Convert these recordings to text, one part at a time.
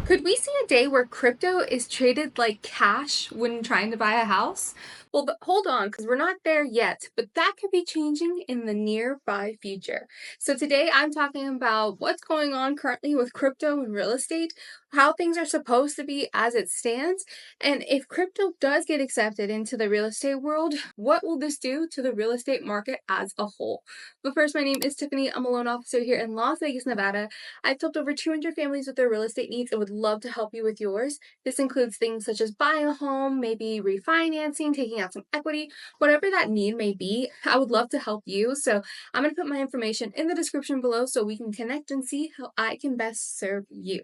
Could we see a day where crypto is traded like cash when trying to buy a house? Well, but hold on, because we're not there yet, but that could be changing in the nearby future. So today I'm talking about what's going on currently with crypto and real estate, how things are supposed to be as it stands, and if crypto does get accepted into the real estate world, what will this do to the real estate market as a whole? But first, my name is Tiffany. I'm a loan officer here in Las Vegas, Nevada. I've helped over 200 families with their real estate needs and would love to help you with yours. This includes things such as buying a home, maybe refinancing, taking out some equity, whatever that need may be. I would love to help you. So I'm going to put my information in the description below so we can connect and see how I can best serve you.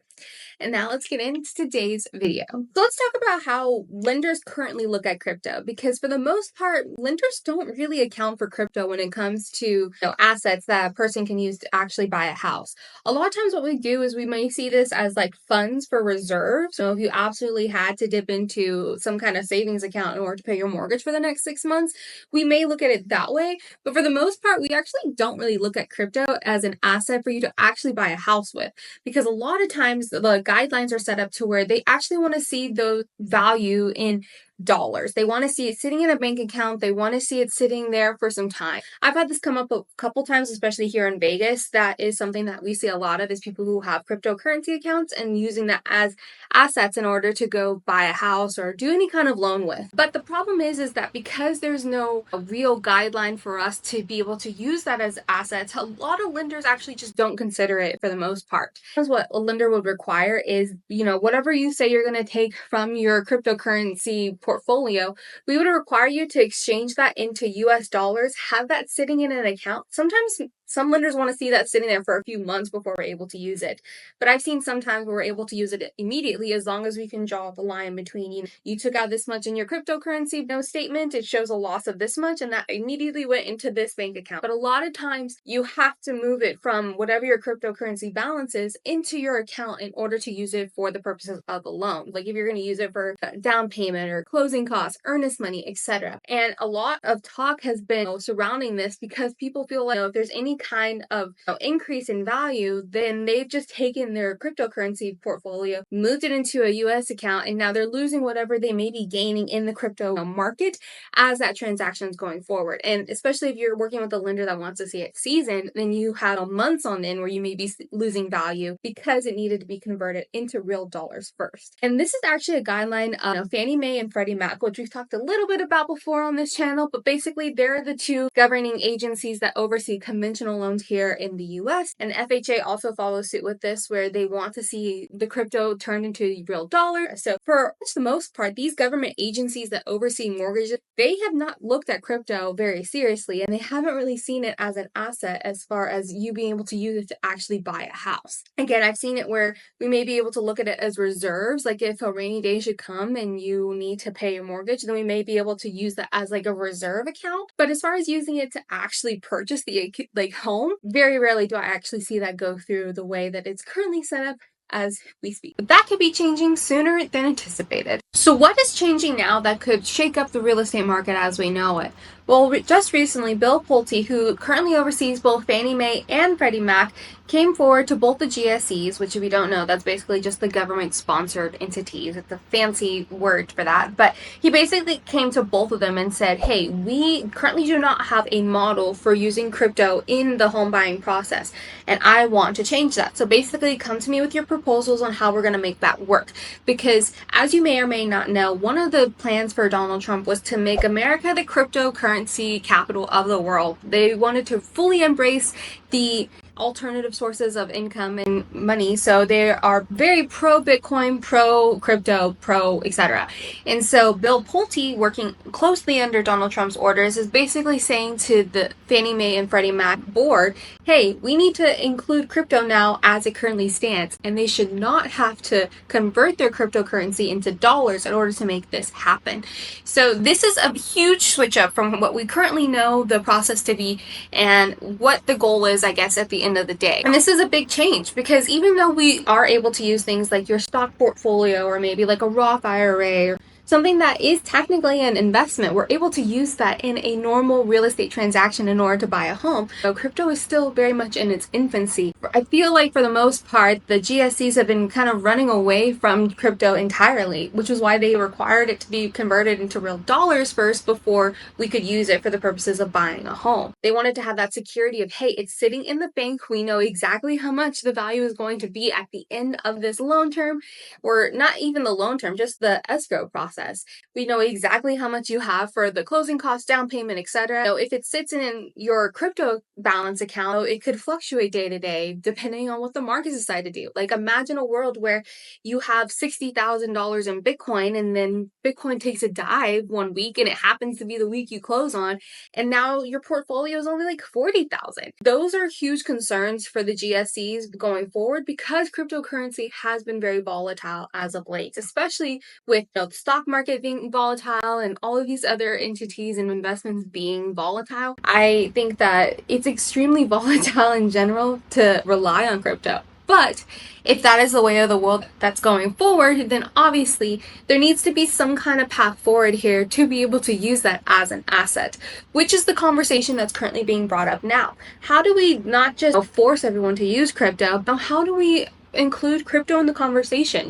And now let's get into today's video. So let's talk about how lenders currently look at crypto, because for the most part, lenders don't really account for crypto when it comes to assets that a person can use to actually buy a house. A lot of times what we do is we may see this as like funds for reserves. So if you absolutely had to dip into some kind of savings account in order to pay your mortgage for the next 6 months, we may look at it that way. But for the most part, we actually don't really look at crypto as an asset for you to actually buy a house with, because a lot of times the guidelines are set up to where they actually want to see the value in dollars. They want to see it sitting in a bank account. They want to see it sitting there for some time. I've had this come up a couple times, especially here in Vegas. That is something that we see a lot of, is people who have cryptocurrency accounts and using that as assets in order to go buy a house or do any kind of loan with. But the problem is that because there's no real guideline for us to be able to use that as assets, a lot of lenders actually just don't consider it for the most part. Because what a lender would require is, whatever you say you're going to take from your cryptocurrency portfolio, we would require you to exchange that into US dollars, have that sitting in an account. Sometimes some lenders want to see that sitting there for a few months before we're able to use it. But I've seen sometimes where we're able to use it immediately, as long as we can draw the line between, you took out this much in your cryptocurrency statement, it shows a loss of this much, and that immediately went into this bank account. But a lot of times you have to move it from whatever your cryptocurrency balance is into your account in order to use it for the purposes of a loan. Like if you're going to use it for down payment or closing costs, earnest money, etc. And a lot of talk has been surrounding this, because people feel like if there's any kind of increase in value, then they've just taken their cryptocurrency portfolio, moved it into a US account, and now they're losing whatever they may be gaining in the crypto market as that transaction is going forward. And especially if you're working with a lender that wants to see it seasoned, then you have months on end where you may be losing value because it needed to be converted into real dollars first. And this is actually a guideline of Fannie Mae and Freddie Mac, which we've talked a little bit about before on this channel, but basically they're the two governing agencies that oversee conventional loans here in the US. And FHA also follows suit with this, where they want to see the crypto turned into real dollar. So for the most part, these government agencies that oversee mortgages, they have not looked at crypto very seriously, and they haven't really seen it as an asset as far as you being able to use it to actually buy a house. Again, I've seen it where we may be able to look at it as reserves. Like if a rainy day should come and you need to pay your mortgage, then we may be able to use that as like a reserve account. But as far as using it to actually purchase the home, very rarely do I actually see that go through the way that it's currently set up as we speak. But that could be changing sooner than anticipated. So what is changing now that could shake up the real estate market as we know it? Well, just recently, Bill Pulte, who currently oversees both Fannie Mae and Freddie Mac, came forward to both the GSEs, which if you don't know, that's basically just the government-sponsored entities. It's a fancy word for that. But he basically came to both of them and said, hey, we currently do not have a model for using crypto in the home buying process, and I want to change that. So basically, come to me with your proposals on how we're going to make that work. Because as you may or may not know, one of the plans for Donald Trump was to make America the cryptocurrency capital of the world. They wanted to fully embrace the alternative sources of income and money. So they are very pro Bitcoin, pro crypto, pro etc. And so Bill Pulte, working closely under Donald Trump's orders, is basically saying to the Fannie Mae and Freddie Mac board, hey, we need to include crypto now as it currently stands, and they should not have to convert their cryptocurrency into dollars in order to make this happen. So this is a huge switch up from what we currently know the process to be and what the goal is, I guess, at the end of the day. And this is a big change, because even though we are able to use things like your stock portfolio or maybe like a Roth IRA or something that is technically an investment, we're able to use that in a normal real estate transaction in order to buy a home. So crypto is still very much in its infancy. I feel like for the most part, the GSEs have been kind of running away from crypto entirely, which is why they required it to be converted into real dollars first before we could use it for the purposes of buying a home. They wanted to have that security of, hey, it's sitting in the bank. We know exactly how much the value is going to be at the end of this loan term, or not even the loan term, just the escrow process. We know exactly how much you have for the closing costs, down payment, etc. If it sits in your crypto balance account, it could fluctuate day to day depending on what the markets decide to do. Like, imagine a world where you have $60,000 in Bitcoin and then Bitcoin takes a dive one week and it happens to be the week you close on, and now your portfolio is only like 40,000. Those are huge concerns for the GSEs going forward because cryptocurrency has been very volatile as of late, especially with the stock market being volatile and all of these other entities and investments being volatile. I think that it's extremely volatile in general to rely on crypto. But if that is the way of the world that's going forward, then obviously there needs to be some kind of path forward here to be able to use that as an asset, which is the conversation that's currently being brought up now. How do we not just force everyone to use crypto, but how do we include crypto in the conversation?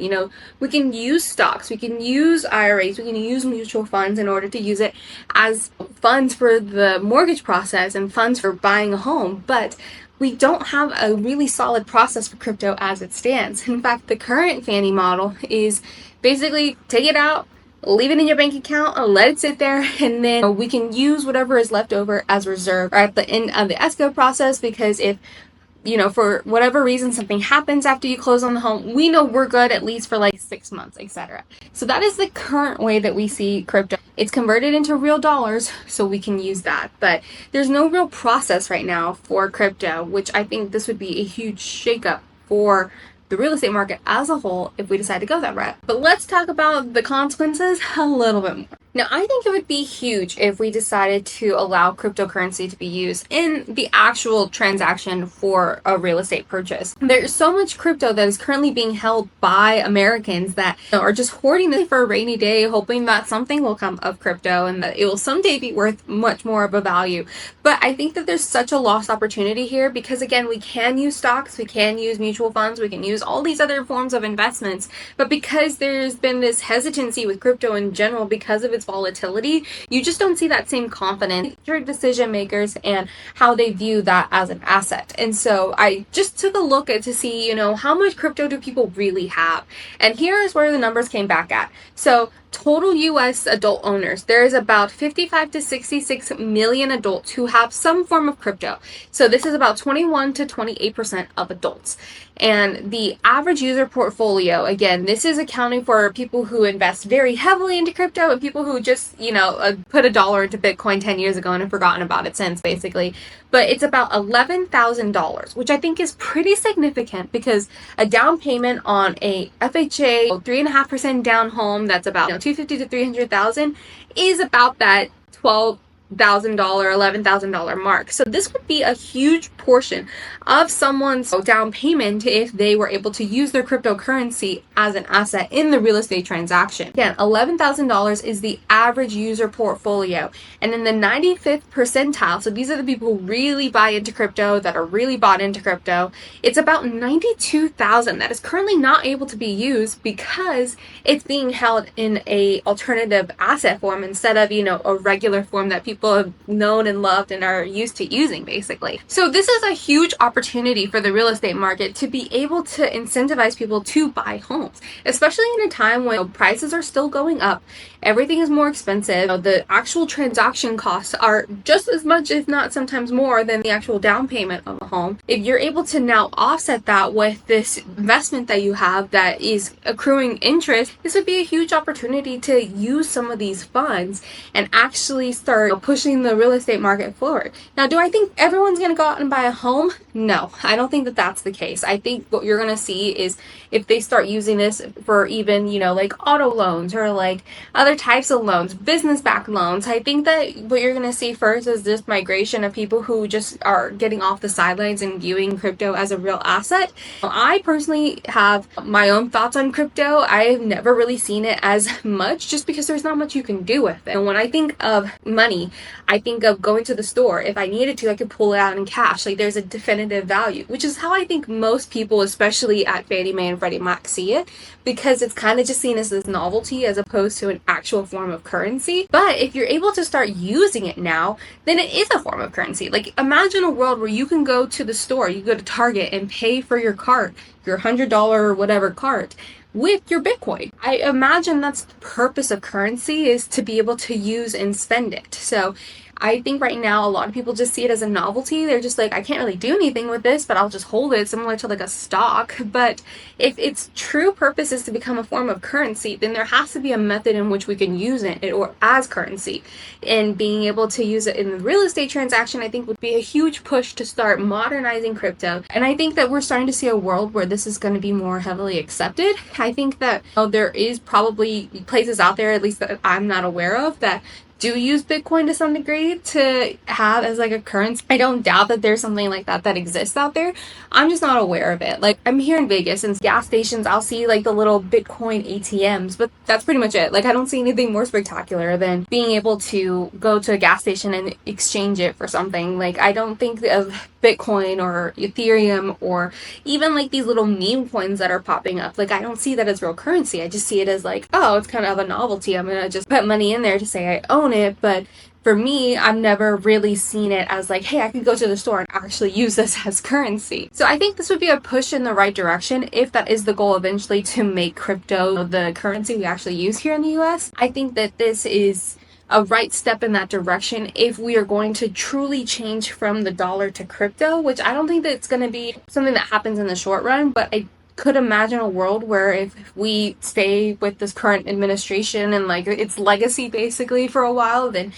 We can use stocks, we can use IRAs, we can use mutual funds in order to use it as funds for the mortgage process and funds for buying a home, but we don't have a really solid process for crypto as it stands. In fact, the current Fannie model is basically take it out, leave it in your bank account, and let it sit there, and then we can use whatever is left over as reserve at the end of the escrow process, because if for whatever reason, something happens after you close on the home, we know we're good at least for like 6 months, etc. So that is the current way that we see crypto. It's converted into real dollars, so we can use that. But there's no real process right now for crypto, which I think this would be a huge shakeup for the real estate market as a whole if we decide to go that route. But let's talk about the consequences a little bit more. Now, I think it would be huge if we decided to allow cryptocurrency to be used in the actual transaction for a real estate purchase. There's so much crypto that is currently being held by Americans that are just hoarding it for a rainy day, hoping that something will come of crypto and that it will someday be worth much more of a value. But I think that there's such a lost opportunity here because, again, we can use stocks, we can use mutual funds, we can use all these other forms of investments, but because there's been this hesitancy with crypto in general because of its volatility, you just don't see that same confidence in decision makers and how they view that as an asset. And so I just took a look at to see, how much crypto do people really have? And here is where the numbers came back at. So total US adult owners, there is about 55 to 66 million adults who have some form of crypto. So this is about 21 to 28% of adults. And the average user portfolio, again, this is accounting for people who invest very heavily into crypto and people who just, put $1 into Bitcoin 10 years ago and have forgotten about it since, basically. But it's about $11,000, which I think is pretty significant because a down payment on a FHA 3.5% down home that's about $250,000 to $300,000 is about that $12,000, $11,000 mark. So this would be a huge portion of someone's down payment if they were able to use their cryptocurrency as an asset in the real estate transaction. Again, $11,000 is the average user portfolio. And in the 95th percentile, so these are the people who really buy into crypto, that are really bought into crypto, it's about 92,000 that is currently not able to be used because it's being held in a alternative asset form instead of, a regular form that people have known and loved and are used to using, basically. So this is a huge opportunity for the real estate market to be able to incentivize people to buy homes, especially in a time when prices are still going up, everything is more expensive, the actual transaction costs are just as much, if not sometimes more, than the actual down payment of a home. If you're able to now offset that with this investment that you have that is accruing interest, this would be a huge opportunity to use some of these funds and actually start pushing the real estate market forward. Now, do I think everyone's going to go out and buy a home? No, I don't think that that's the case. I think what you're going to see is if they start using this for even, like auto loans or like other types of loans, business backed loans, I think that what you're going to see first is this migration of people who just are getting off the sidelines and viewing crypto as a real asset. I personally have my own thoughts on crypto. I've never really seen it as much just because there's not much you can do with it. And when I think of money, I think of going to the store. If I needed to, I could pull it out in cash. Like there's a definitive value, which is how I think most people, especially at Fannie Mae and Freddie Mac, see it, because it's kind of just seen as this novelty as opposed to an actual form of currency. But if you're able to start using it now, then it is a form of currency. Like imagine a world where you can go to the store, you go to Target and pay for your cart, your $100 or whatever cart, with your Bitcoin. I imagine that's the purpose of currency, is to be able to use and spend it. So I think right now a lot of people just see it as a novelty. They're just like, I can't really do anything with this, but I'll just hold it, similar to like a stock. But if its true purpose is to become a form of currency, then there has to be a method in which we can use it or as currency. And being able to use it in the real estate transaction, I think would be a huge push to start modernizing crypto. And I think that we're starting to see a world where this is going to be more heavily accepted. I think that there is probably places out there, at least that I'm not aware of, that do use Bitcoin to some degree to have as like a currency. I don't doubt that there's something like that exists out there. I'm just not aware of it. Like I'm here in Vegas and gas stations, I'll see like the little Bitcoin ATMs, but that's pretty much it. Like I don't see anything more spectacular than being able to go to a gas station and exchange it for something. Like I don't think of Bitcoin or Ethereum or even like these little meme coins that are popping up. Like I don't see that as real currency. I just see it as like, oh, it's kind of a novelty. I'm gonna just put money in there to say I own it. But for me, I've never really seen it as like, hey, I could go to the store and actually use this as currency. So I think this would be a push in the right direction if that is the goal eventually, to make crypto the currency we actually use here in the US. I think that this is a right step in that direction if we are going to truly change from the dollar to crypto, which I don't think that it's going to be something that happens in the short run, but I could imagine a world where if we stay with this current administration and like its legacy basically for a while, then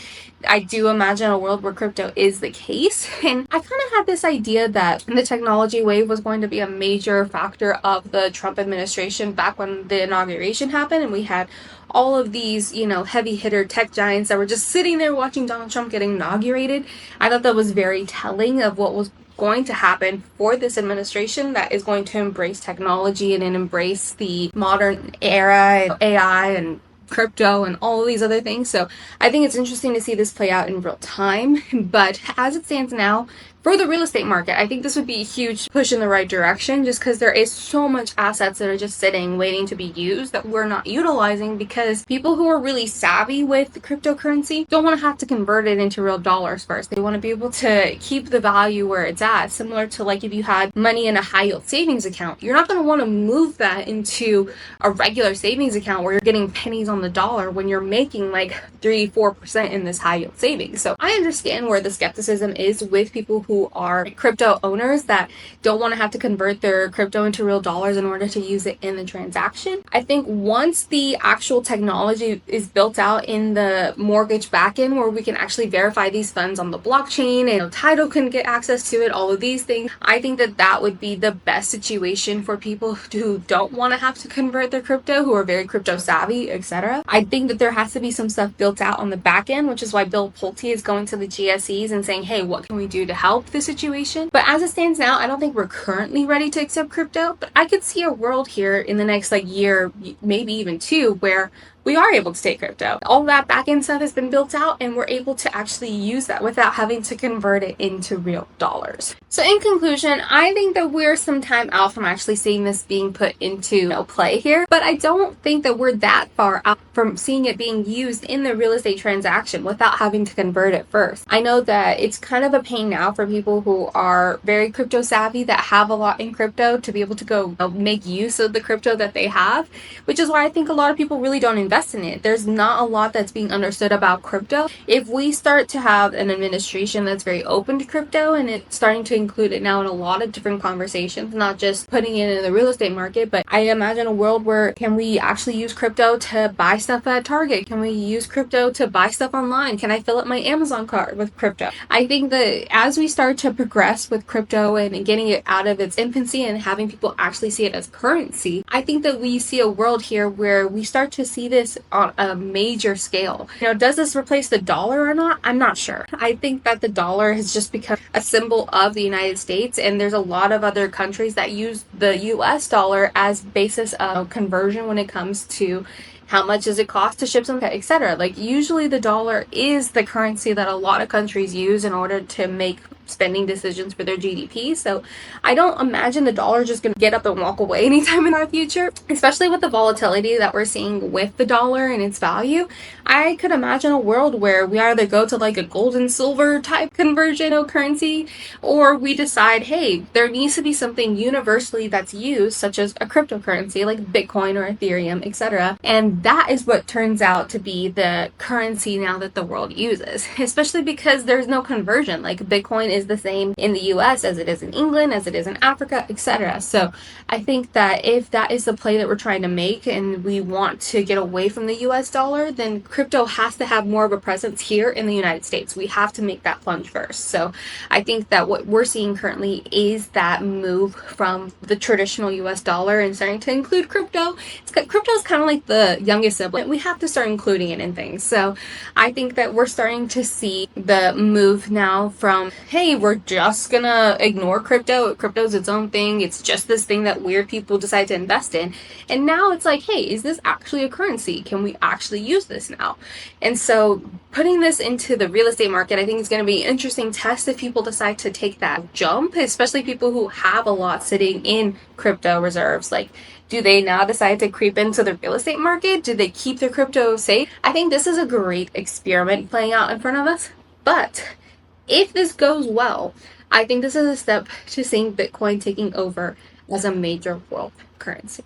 I do imagine a world where crypto is the case. And I kind of had this idea that the technology wave was going to be a major factor of the Trump administration back when the inauguration happened, and we had all of these, heavy hitter tech giants that were just sitting there watching Donald Trump get inaugurated. I thought that was very telling of what was going to happen for this administration that is going to embrace technology and embrace the modern era, AI and crypto and all of these other things. So I think it's interesting to see this play out in real time. But as it stands now, for the real estate market, I think this would be a huge push in the right direction, just because there is so much assets that are just sitting waiting to be used that we're not utilizing, because people who are really savvy with cryptocurrency don't want to have to convert it into real dollars first. They want to be able to keep the value where it's at, similar to like if you had money in a high yield savings account. You're not going to want to move that into a regular savings account where you're getting pennies on the dollar when you're making like 3-4% in this high yield savings. So I understand where the skepticism is with people who are crypto owners that don't want to have to convert their crypto into real dollars in order to use it in the transaction. I think once the actual technology is built out in the mortgage backend, where we can actually verify these funds on the blockchain and title can get access to it, all of these things, I think that would be the best situation for people who don't want to have to convert their crypto, who are very crypto savvy, etc. I think that there has to be some stuff built out on the back end, which is why Bill Pulte is going to the GSEs and saying, hey, what can we do to help the situation? But as it stands now, I don't think we're currently ready to accept crypto, but I could see a world here in the next year, maybe even 2, where we are able to take crypto. All that back-end stuff has been built out and we're able to actually use that without having to convert it into real dollars. So in conclusion, I think that we're some time out from actually seeing this being put into play here, but I don't think that we're that far out from seeing it being used in the real estate transaction without having to convert it first. I know that it's kind of a pain now for people who are very crypto savvy that have a lot in crypto to be able to go make use of the crypto that they have, which is why I think a lot of people really don't invest invest in it. There's not a lot that's being understood about crypto. If we start to have an administration that's very open to crypto and it's starting to include it now in a lot of different conversations, not just putting it in the real estate market, but I imagine a world where can we actually use crypto to buy stuff at Target? Can we use crypto to buy stuff online? Can I fill up my Amazon card with crypto? I think that as we start to progress with crypto and getting it out of its infancy and having people actually see it as currency, I think that we see a world here where we start to see this on a major scale. Does this replace the dollar or not? I'm not sure. I think that the dollar has just become a symbol of the United States, and there's a lot of other countries that use the US dollar as basis of conversion when it comes to how much does it cost to ship something, etc. Like, usually the dollar is the currency that a lot of countries use in order to make spending decisions for their GDP. So I don't imagine the dollar just going to get up and walk away anytime in our future, especially with the volatility that we're seeing with the dollar and its value. I could imagine a world where we either go to like a gold and silver type conversion of currency, or we decide, hey, there needs to be something universally that's used, such as a cryptocurrency like Bitcoin or Ethereum, etc. And that is what turns out to be the currency now that the world uses, especially because there's no conversion. Like, Bitcoin is the same in the US as it is in England, as it is in Africa, etc. So I think that if that is the play that we're trying to make and we want to get away from the US dollar, then crypto has to have more of a presence here in the United States. We have to make that plunge first. So I think that what we're seeing currently is that move from the traditional US dollar and starting to include crypto. Crypto is kind of like the youngest sibling. We have to start including it in things. So I think that we're starting to see the move now from, hey, we're just gonna ignore crypto. Crypto's its own thing. It's just this thing that weird people decide to invest in. And now it's like, hey, is this actually a currency? Can we actually use this now? And so putting this into the real estate market, I think is going to be an interesting test if people decide to take that jump, especially people who have a lot sitting in crypto reserves. Like, do they now decide to creep into the real estate market? Do they keep their crypto safe? I think this is a great experiment playing out in front of us. But if this goes well, I think this is a step to seeing Bitcoin taking over as a major world currency.